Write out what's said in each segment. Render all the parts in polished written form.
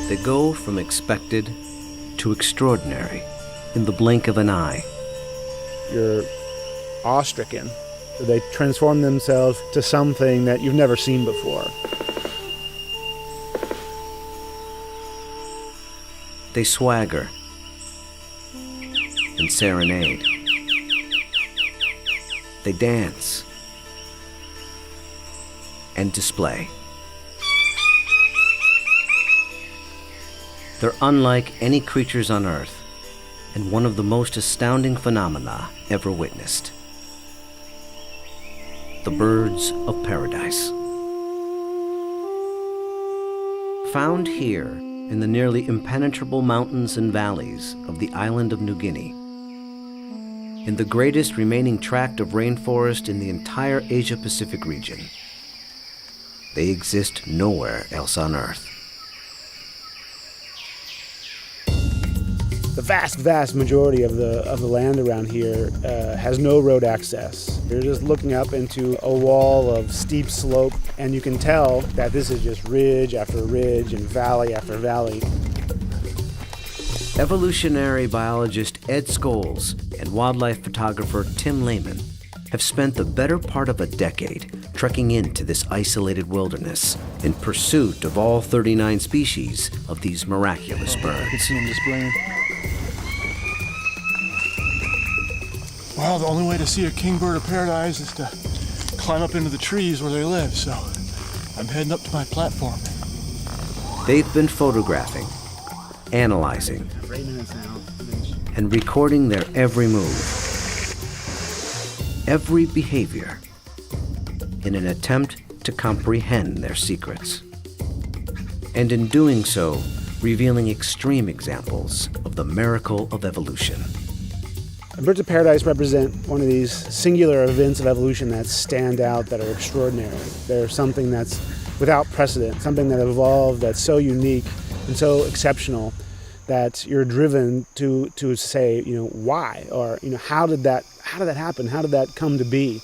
They go from expected to extraordinary in the blink of an eye. You're awestricken. They transform themselves to something that you've never seen before. They swagger and serenade. They dance and display. They're unlike any creatures on Earth, and one of the most astounding phenomena ever witnessed. The birds of paradise. Found here in the nearly impenetrable mountains and valleys of the island of New Guinea, in the greatest remaining tract of rainforest in the entire Asia-Pacific region. They exist nowhere else on Earth. The vast majority of the land around here has no road access. You're just looking up into a wall of steep slope, and you can tell that this is just ridge after ridge and valley after valley. Evolutionary biologist Ed Scholes and wildlife photographer Tim Lehman have spent the better part of a decade trekking into this isolated wilderness in pursuit of all 39 species of these miraculous birds. I can see them displaying. Well, the only way to see a kingbird of paradise is to climb up into the trees where they live, so I'm heading up to my platform. They've been photographing, analyzing, and recording their every move, every behavior, in an attempt to comprehend their secrets. And in doing so, revealing extreme examples of the miracle of evolution. Birds of paradise represent one of these singular events of evolution that stand out, that are extraordinary. They're something that's without precedent, something that evolved that's so unique and so exceptional that you're driven to say, why? Or, how did that happen? How did that come to be?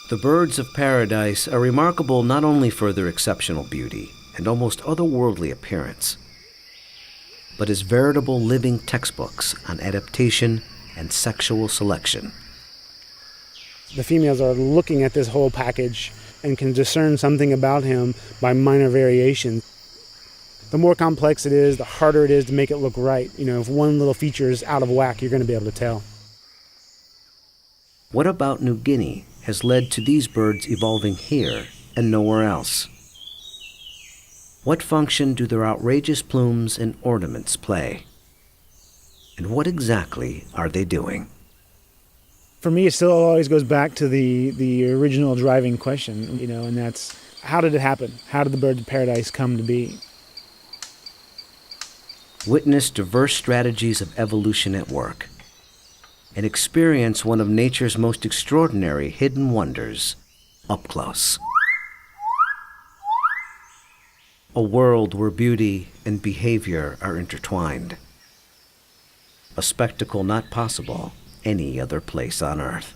The birds of paradise are remarkable not only for their exceptional beauty and almost otherworldly appearance, but as veritable living textbooks on adaptation and sexual selection. The females are looking at this whole package and can discern something about him by minor variation. The more complex it is, the harder it is to make it look right. If one little feature is out of whack, you're going to be able to tell. What about New Guinea has led to these birds evolving here and nowhere else? What function do their outrageous plumes and ornaments play? And what exactly are they doing? For me, it still always goes back to the original driving question, and that's, how did it happen? How did the birds of paradise come to be? Witness diverse strategies of evolution at work, and experience one of nature's most extraordinary hidden wonders up close. A world where beauty and behavior are intertwined. A spectacle not possible any other place on Earth.